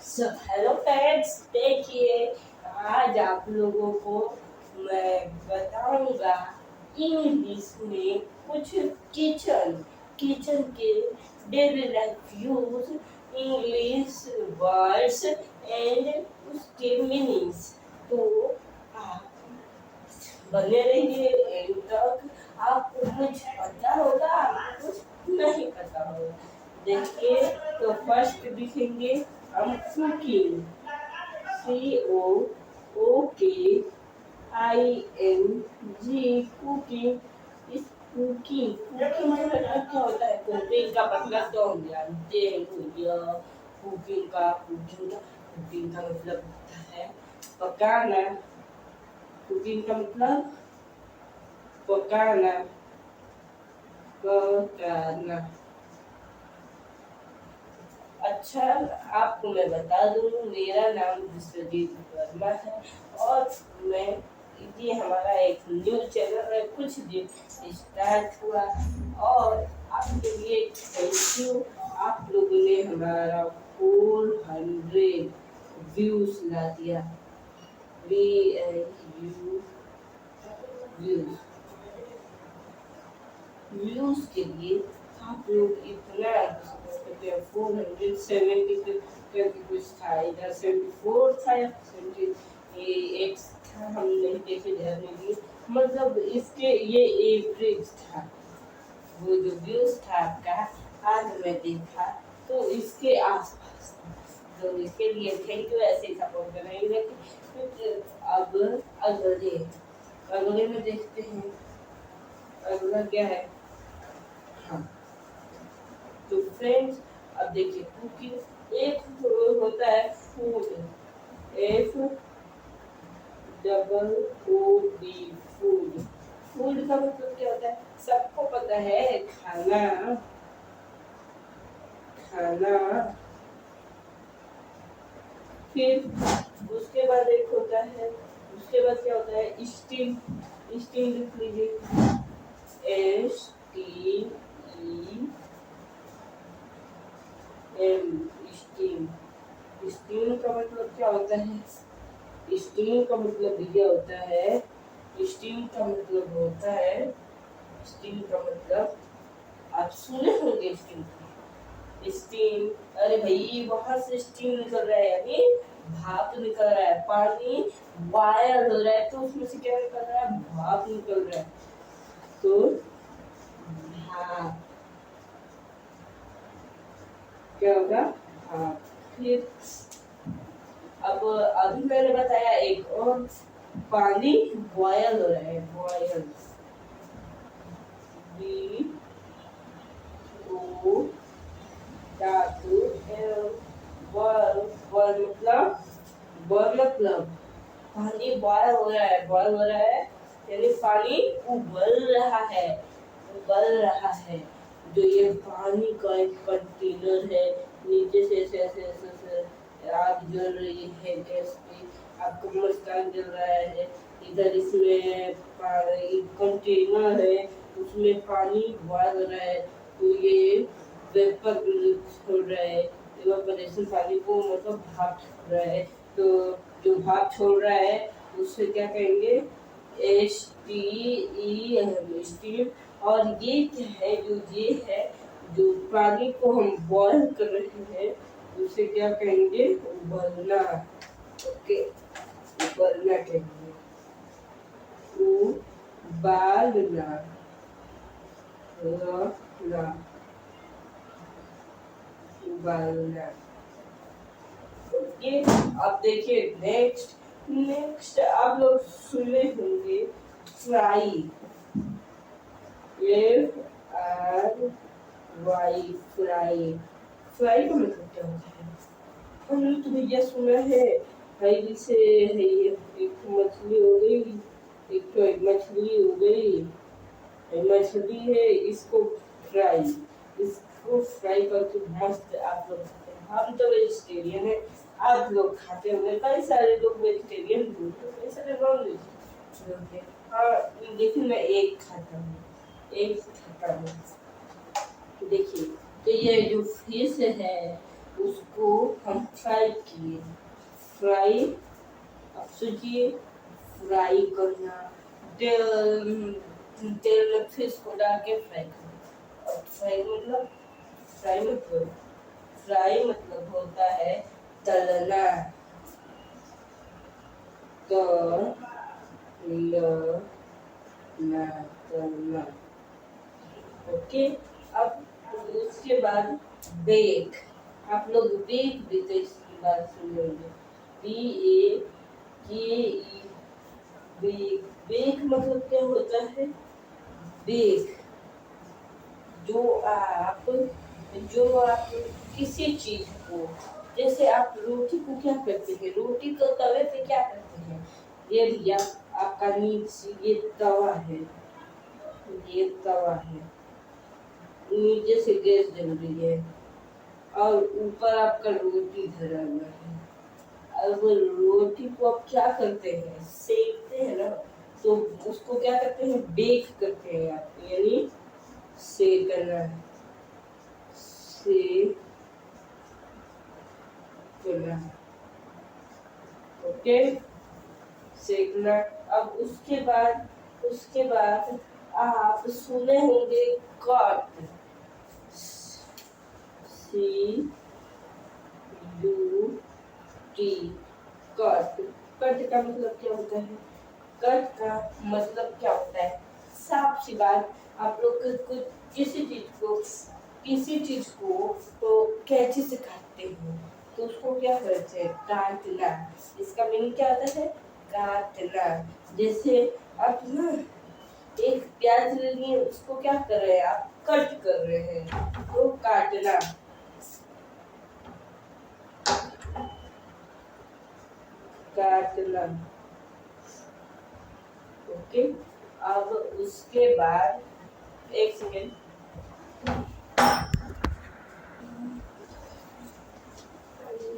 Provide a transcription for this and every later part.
Hello friends, देखिए आज आप लोगों को मैं बताऊंगा इंग्लिश में कुछ किचन किचन के daily life use, English words and उसके मीनिंग्स। तो आप बने रहिए एंड तक। आपको कुछ पता होगा, आपको कुछ नहीं पता होगा। देखिए, तो फर्स्ट लिखेंगे हम कुकिंग, COOKING, कुकिंग। इस कुकिंग कुकिंग का मतलब क्या होता है? कुकिंग का मतलब तो हम जानते हैं भैया। कुकिंग का मतलब होता है पकाना। कुकिंग का मतलब पकाना, पकाना। अच्छा, आपको मैं बता दूं, मेरा नाम विश्वजीत वर्मा है और मैं ये हमारा एक न्यूज चैनल है, कुछ दिन स्टार्ट हुआ और आपके लिए थैंक यू। आप लोगों ने हमारा 400 व्यूज ला दिया। व्यूज व्यूज के लिए आप लोग इतना 470 करके कुछ था, इधर 74 था या 78 था, हम नहीं देखे ध्यान नहीं दिए। मतलब इसके ये एवरेज था, वो जो व्यूज था आपका आज मैं देखा तो इसके आसपास था। तो इसके लिए थैंक यू, ऐसे सपोर्ट करेंगे। अब अगले अगले में देखते हैं अगला क्या है। हाँ, तो फ्रेंड्स अब देखिए, कुकिंग एक होता है फूड, FOOD, फूड। फूड का मतलब क्या होता है? सबको पता है, खाना, खाना। फिर उसके बाद एक होता है, उसके बाद क्या होता है? स्टीम। स्टीम लिख लीजिए, STEAM, स्टीम। स्टीम का मतलब क्या होता है? स्टीम का मतलब ये होता है, स्टीम का मतलब होता है, स्टीम का मतलब आप सुने होंगे स्टीम। स्टीम, अरे भाई वहां से स्टीम निकल रहा है, यानी भाप निकल रहा है। पानी बॉयल हो रहा है तो उसमें से क्या निकल रहा है? भाप निकल रहा है। तो भाप क्या होगा? भाप। फिर अब अभी मैंने बताया एक और, पानी बॉयल हो रहा है, बॉयल, BO धातु मतलब पानी बॉयल हो रहा है, बॉयल हो रहा है यानी पानी उबल रहा है, उबल रहा है। जो ये पानी का एक कंटेनर है, नीचे से ऐसे आग जल रही है, गैस पे आपको मस्तान जल रहा है। इधर इसमें कंटेनर है, उसमें पानी बॉयल हो रहा है। तो ये वेपर छोड़ रहा है, इवापोरेशन, पानी को मतलब भाप छोड़ रहा है। तो जो भाप छोड़ रहा है उससे क्या कहेंगे? STEAM, steam. और ये क्या है? जो ये है, जो पानी को हम बॉयल कर रहे हैं उसे क्या कहेंगे? उबलना। ओके, उबलना कहेंगे, उबालना, उबालना। ओके, अब देखिए नेक्स्ट आप लोग सुने होंगे फ्राई, FRY, फ्राई। फ्राई का मतलब क्या होता है? हमने तो भैया सुना है भाई, जैसे है ये एक मछली हो गई, एक मछली हो गई, मछली है, इसको फ्राई, इसको फ्राई करके मस्त आप लोग खाते हैं। हम तो वेजिटेरियन है, आप लोग खाते होंगे, कई सारे लोग वेजिटेरियन भी, कई सारे नॉन वेजिटेरियन। हाँ, लेकिन मैं एक खाता हूँ, एक खाता हूँ। देखिए, तो ये जो फिश है, उसको हम फ्राई किए। फ्राई, अब सोचिए, फ्राई करना, तेल तेल में फिश को डाल के फ्राई करना। और फ्राई मतलब होता है तलना। तलना, तलना। ओके। अब उसके बाद बेक। आप लोग बेक भी तो इसकी बात सुने होंगे। BAKE, bake. बेक मतलब क्या होता है? बेक, जो आप जो आप किसी चीज को, जैसे आप रोटी को क्या करते हैं? रोटी को तवे पे क्या करते हैं? ये भैया आपका नीचे ये तवा है, ये तवा है, नीचे से गैस जल रही है और ऊपर आपका रोटी धरा हुआ है। अब रोटी को आप क्या करते हैं? सेकते हैं ना। तो उसको क्या करते हैं? बेक करते हैं आप, यानी सेकना, सेकना। ओके, सेकना। अब उसके बाद आप सुने होंगे कट। CUT, cut. कट का मतलब क्या होता है? कट का मतलब क्या होता है? साफ सी बात, आप लोग कुछ किसी चीज को तो कैंची से काटते हैं, तो उसको क्या कहते हैं? काटना। इसका मीनिंग क्या होता है? काटना। जैसे आप ना एक प्याज ले लिए, उसको क्या कर रहे हैं? आप कट कर रहे हैं, तो काटना। काटना। ओके। अब उसके बाद, एक सेकेंड,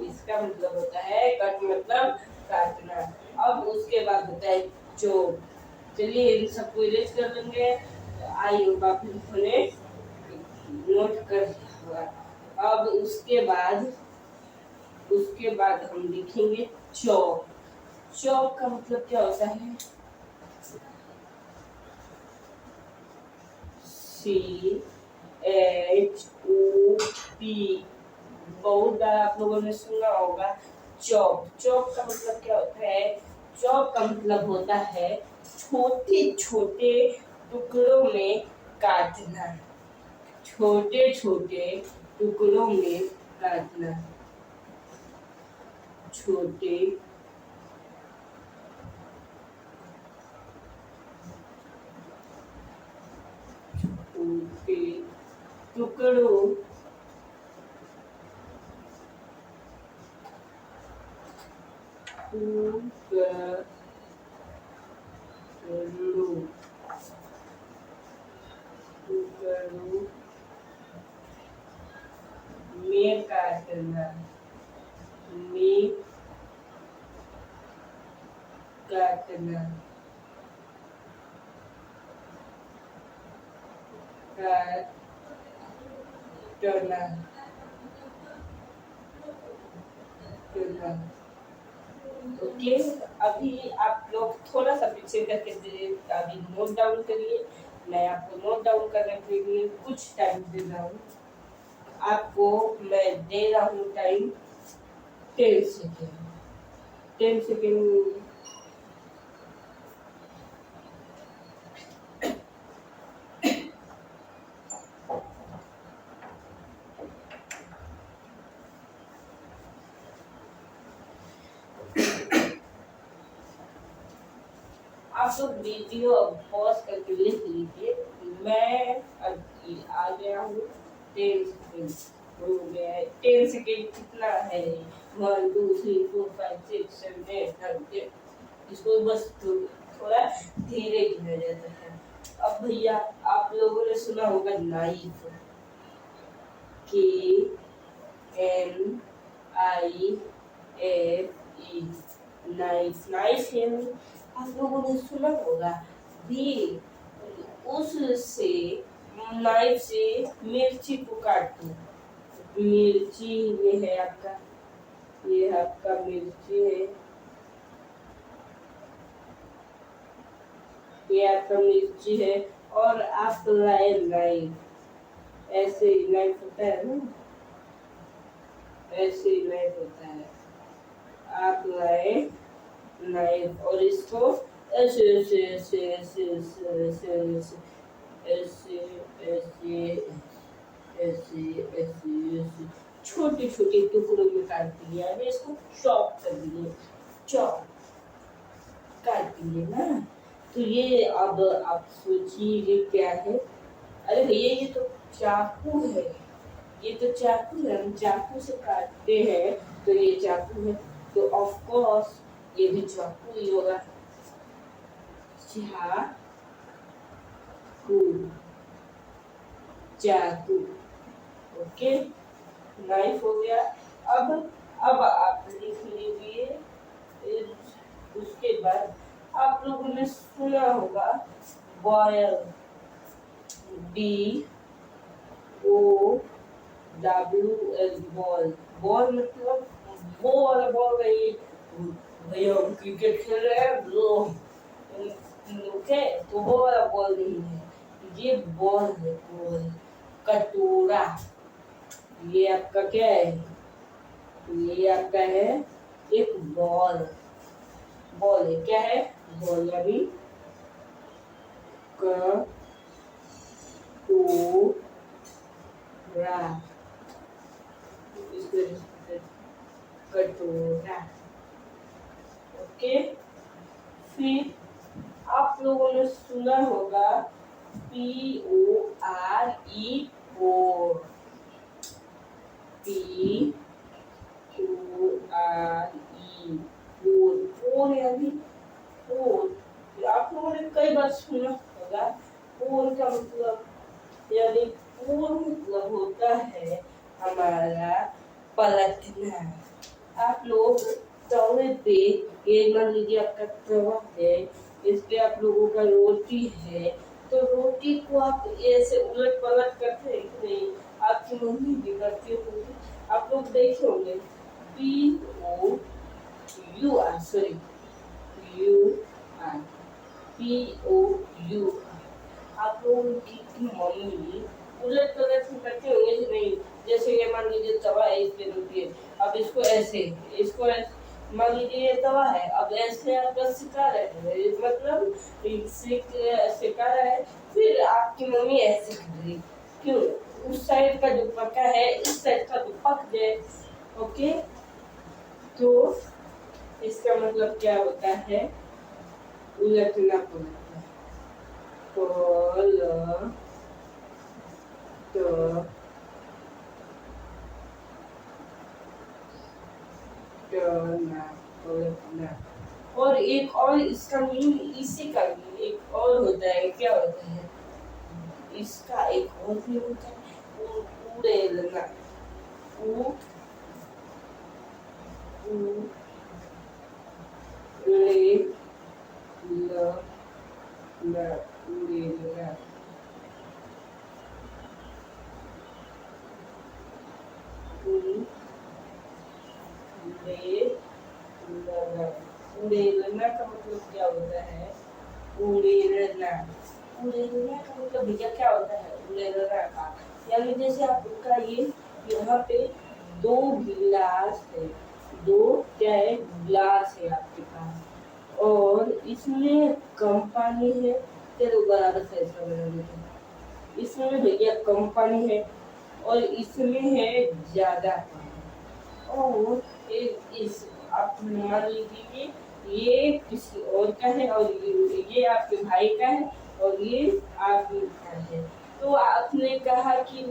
इसका मतलब होता है कट, मतलब काटना। अब उसके बाद होता है चॉप। चलिए इन सबको इरेज कर लेंगे। आई होप आप लोगों ने नोट कर लिया होगा। अब उसके बाद हम लिखेंगे चॉप। चॉप का मतलब क्या होता है? CHOP। बहुत बार आप लोगों ने सुना होगा चॉप। चॉप का मतलब क्या होता है? चॉप का मतलब होता है छोटे छोटे टुकड़ों में काटना। छोटे छोटे टुकड़ों में काटना। छोटे छोटे टुकड़ों टुकड़ों में काटना। में काटना। काटना। काटना। ओके। अभी आप लोग थोड़ा सा पीछे करके अभी नोट डाउन करिए। मैं आपको नोट डाउन करने के लिए कुछ टाइम दे रहा हूँ। आपको मैं दे रहा हूँ टाइम 10 सेकेंड। 10 सेकेंड। आप लोग वीडियो पॉज करके लिख लीजिए। मैं अभी आ गया हूँ। 10 सेकेंड हो गया है। 10 सेकेंड कितना है? 1 2 3 4 5 6 7 8 9 10। इसको बस थोड़ा धीरे गिना जाता है। अब भैया आप लोगों ने सुना होगा नाइफ। KNIFE, knife. नाइफ आप लोगों ने सुना होगा भी। उससे नाइफ से मिर्ची को काटते हैं। मिर्ची, ये है आपका, ये आपका मिर्ची है, ये आपका मिर्ची है। और आप लाए नाइफ, ऐसे नाइफ होता है ना, ऐसे नाइफ होता है, आप लाए नाइफ और इसको ऐसे ऐसे ऐसे ऐसे ऐसे ऐसे ऐसे ऐसे ऐसे ऐसे ऐसे छोटे छोटे टुकड़ों में काट दिया, यानी इसको चॉप कर दिए, चॉप काट दिए ना। तो ये अब आप सोचिए ये क्या है। अरे भैया ये तो चाकू है, ये तो चाकू है, हम चाकू से काटते हैं तो ये चाकू है, तो ऑफ कोर्स ये भी चाकू ही होगा। चाकू, चाकू, ओके, नाइफ हो गया। अब आप लिख लीजिए। उसके बाद आप लोगों ने सुना होगा बॉयल, BOWL, बॉल। बॉल मतलब वो वाला बॉल नहीं, भैया हम क्रिकेट खेल रहे हैं ब्रो, ओके, तो वो वाला बॉल नहीं है, ये बॉल है, बॉल, कटोरा। ये आपका क्या है, ये आपका है एक बॉल, बॉल है, क्या है, बॉल, यानी कटोरा, कटोरा, ओके। फिर आप लोगों ने सुना होगा PORE, पोर, PORE, पोर, पोर यानी पोर। आप लोगों ने कई बार सुना होगा पोर का मतलब, यानी पोर मतलब होता है हमारा पलटना। आप लोग तवे पे, ये मान लीजिए आपका तवा है, इस पे आप लोगों का रोटी है, तो रोटी को आप ऐसे उलट पलट करते हैं कि नहीं, आपकी मम्मी भी करती होंगी, आप लोग देखे होंगे। POUR, सॉरी, POUR, POUR, आप लोगों की मम्मी उलट पलट करते होंगे कि नहीं। जैसे ये मान लीजिए तवा है, इस पे रोटी है, अब इसको ऐसे, इसको ऐसे, मान लीजिए ये तवा है, अब ऐसे आप सिका रहे हैं, मतलब सिका रहा है, फिर आपकी मम्मी ऐसे कर रही, क्यों, उस साइड का जो पका है इस साइड का तो पक जाए, ओके। तो इसका मतलब क्या होता है, उलटना पड़ता है, उलटना। और एक और इसका मीन, इसी का मीन एक और होता है, क्या होता है इसका एक और भी होता है, उड़ेलना, उड़ेलना, उड़ेलना का मतलब क्या होता है, उड़ेलना, उड़ेलना का मतलब भैया क्या होता है, उड़ेलना का, यानी जैसे आपका ये यहाँ पे दो गिलास है, दो क्या है, गिलास है आपके पास, और इसमें कम पानी है, चलो बराबर से ऐसा बना देते हैं, इसमें भैया कम पानी है और इसमें है ज्यादा पानी, और इस आप मान लीजिए ये किसी और का है और ये आपके भाई का है और ये आपका है, तो आपने कहा कि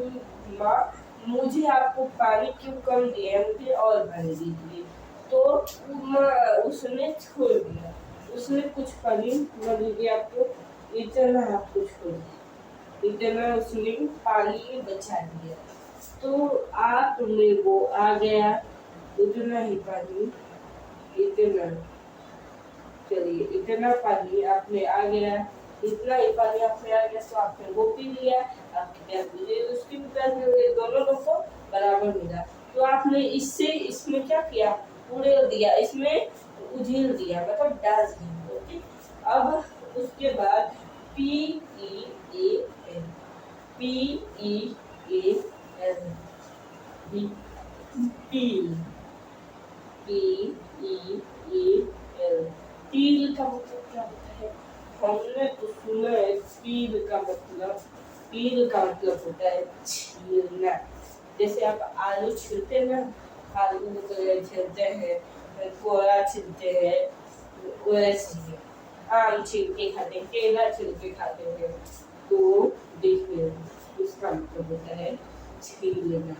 माँ मुझे आपको पानी क्यों कम दिया, मुझे और पानी दीजिए, तो उसने छोड़ दिया, उसने कुछ पानी, मान लीजिए आपको इतना आपको छोड़ दिया, इतना उसने पानी बचा दिया, तो आप में वो आ गया उतना ही पानी, इतना, चलिए इतना पानी आप में आ गया, इतना ही पानी आप में आ गया, तो आपने वो पी लिया, आपकी प्यास बुझे, उसकी भी प्यास बुझ गई, दोनों लोग को बराबर मिला। तो आपने इससे इसमें क्या किया, उड़ेल दिया, इसमें उझिल दिया, मतलब डाल दिया। ओके, अब उसके बाद P E A L, P E A L, peel, P E A L, peel का मतलब क्या होता है? हमने तो सुना है पील का मतलब, पील का मतलब होता है छीलना। जैसे आप आलू छीलते हैं ना, आलू को छीलते हैं, कोहरा छीलते हैं, वैसे ही आम छील के खाते हैं, केला छील के खाते हैं। तो देखिए इसका मतलब होता है छीलना।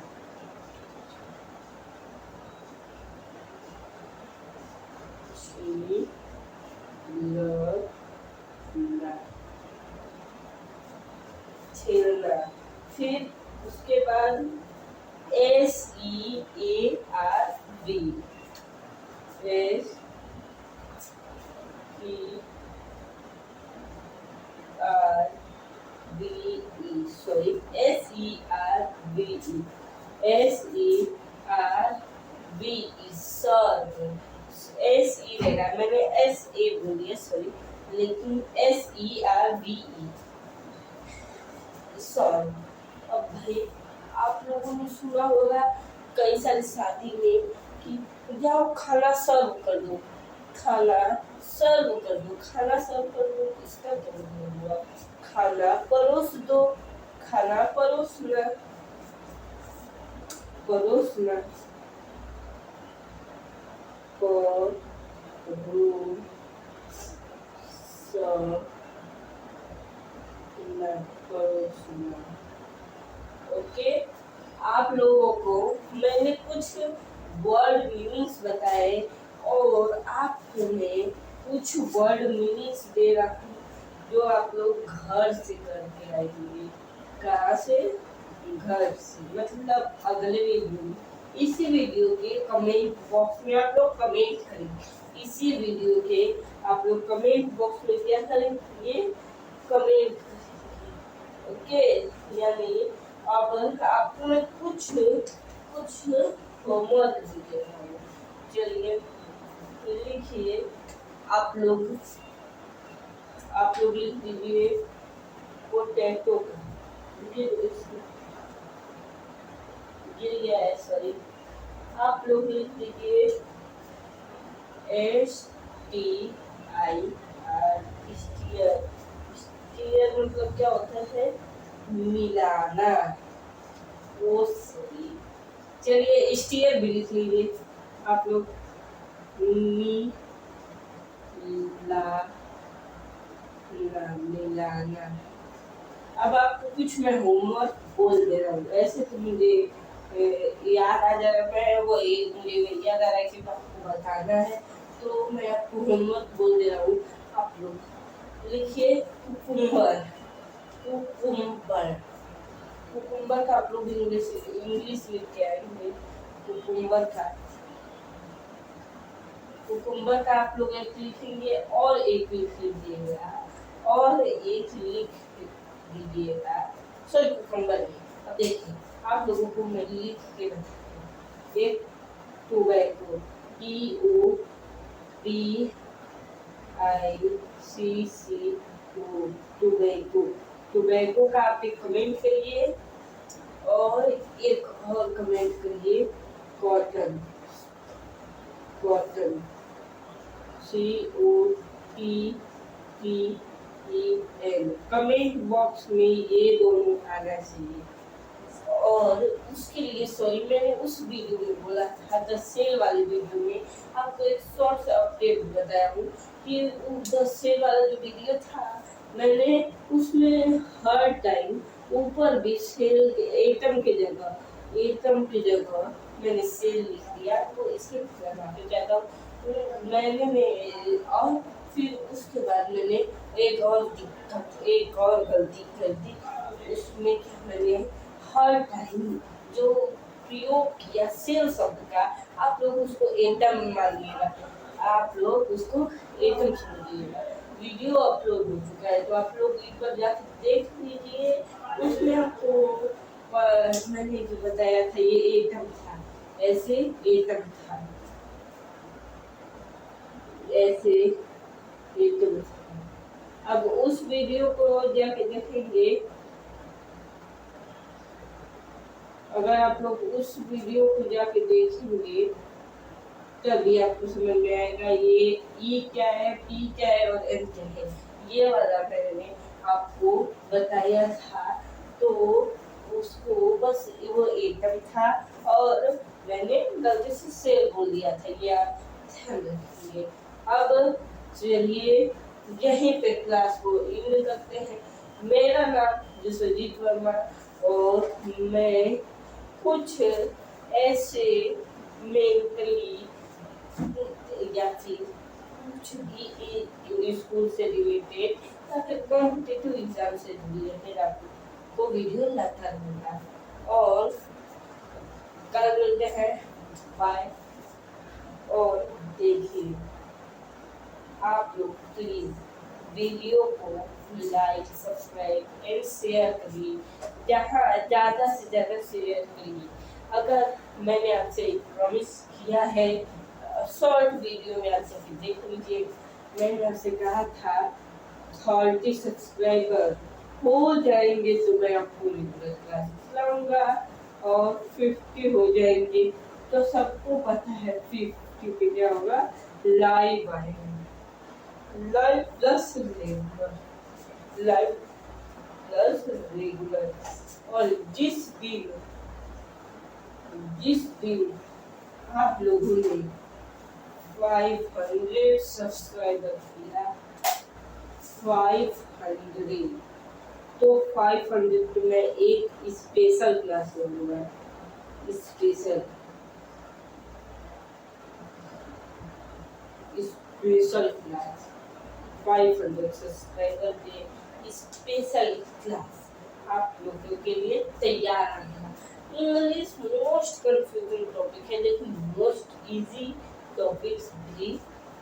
छीलना। फिर उसके बाद SEARV, सॉरी SERVE, सर्व। SE रहेगा, मैंने SA बोल दिया सॉरी, लेकिन SERVE, सॉरी। अब भाई आप लोगों ने सुना होगा कई सारी शादी में कि जाओ खाना सर्व कर दो, खाना सर्व कर दो, खाना सर्व कर दो, इसका मतलब हुआ खाना परोस दो, खाना परोसना, परोसना, परोसना। ओके, आप लोगों को मैंने कुछ वर्ड मीनिंग्स बताए और आपने कुछ वर्ड मीनिंग्स दे रहा हूँ जो आप लोग घर से करके आएंगे। कहाँ से? घर से, मतलब अगले वीडियो, इसी वीडियो के कमेंट बॉक्स में आप लोग कमेंट करेंगे। इसी वीडियो के आप लोग कमेंट बॉक्स में क्या करेंगे? कमेंट। ओके, यानी अब आपको मैं कुछ होमवर्क दे रहा हूँ। चलिए लिखिए, आप लोग लिख दीजिए पोटैटो, गिर गया है सॉरी, आप लोग लिख दीजिए STIR, स्टीयर। स्टीयर मतलब क्या होता है? मिलाना। वो सही। चलिए स्टीयर भी लिख लीजिए आप लोग, मिलाना। अब आपको कुछ मैं होमवर्क बोल दे रहा हूँ, ऐसे तो मुझे याद आ जा रहा है, वो मुझे याद आ रहा है कि आपको बताना है, तो मैं आपको होमवर्क बोल दे रहा हूँ। आप लोग लिखिए कुकुम्बर, कुकुम्बर, कुकुम्बर का आप लोग इंग्लिश लिख के आएंगे। कुकुम्बर का आप लोग एक लिखेंगे और एक लिख लीजिएगा, और एक लिख लीजिएगा, सॉरी कुकुम्बर। अब देखिए आप लोगों को मैं लिख के बताती हूँ। एक टोबैको, TOBICCO, टोबैको। टोबैको का आप एक कमेंट करिए और एक और कमेंट करिए cotton, cotton, COTTEN। Comment box में ये दोनों आना चाहिए। और उसके लिए सॉरी, मैंने उस वीडियो में बोला था, द सेल वाली वीडियो में आपको एक शॉर्ट सा अपडेट बताया हूँ कि द सेल वाला जो वीडियो था, मैंने उसमें हर टाइम ऊपर भी सेल के एटम की जगह मैंने सेल लिख दिया। तो इसके माफी चाहता हूँ मैंने। और फिर उसके बाद मैंने एक और गलती कर दी, उसमें क्या मैंने हर टाइम जो प्रयोग किया सेल शब्द का, आप लोग उसको एटम मानिएगा, आप लोग उसको एटम समझिएगा। वीडियो अपलोड हो चुका है, तो आप लोग एक बार जाकर देख लीजिए, उसमें आपको पर मैंने जो बताया था ये एटम था, ऐसे एटम था, ऐसे एटम था। अब उस वीडियो को जाके देखेंगे, अगर आप लोग उस वीडियो को जाके देखेंगे तभी आपको समझ में आएगा ये ई क्या है, पी क्या है और एन क्या है। ये वाला मैंने आपको बताया था, तो उसको बस वो एटम था और मैंने गलती से सेल बोल दिया था, ये आप ध्यान रखिए। अब चलिए यहीं पे क्लास को एंड करते हैं। मेरा नाम जसजीत वर्मा और मैं कुछ ऐसे मेंटली या फिर कुछ भी स्कूल से रिलेटेड या फिर कॉम्पिटिटिव एग्जाम से रिलेटेड आपको वीडियो लाता रहूँगा। और कल मिलते हैं, बाय। और देखिए आप लोग प्लीज वीडियो को लाइक, सब्सक्राइब एंड शेयर करिए, जहाँ ज़्यादा से ज़्यादा शेयर करिए। अगर मैंने आपसे एक प्रॉमिस किया है शॉर्ट वीडियो में आपसे फिर देख लीजिए, मैंने आपसे कहा था 30 सब्सक्राइबर हो जाएंगे तो मैं आपको रेगुलर क्लासेस लाऊंगा, और 50 हो जाएंगे तो सबको पता है 50 पे क्या होगा, लाइव आएगा, live plus regular, live plus regular. और जिस दिन आप लोगों ने 500 सब्सक्राइबर किया, 500, तो 500 पे मैं एक स्पेशल क्लास लूंगा, स्पेशल क्लास, 500 सब्सक्राइबर पे स्पेशल क्लास आप लोगों के लिए तैयार रहेगा। इंग्लिश मोस्ट कंफ्यूजिंग टॉपिक है लेकिन मोस्ट इजी टॉपिक्स भी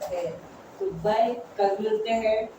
है। तो बाय, कल मिलते हैं।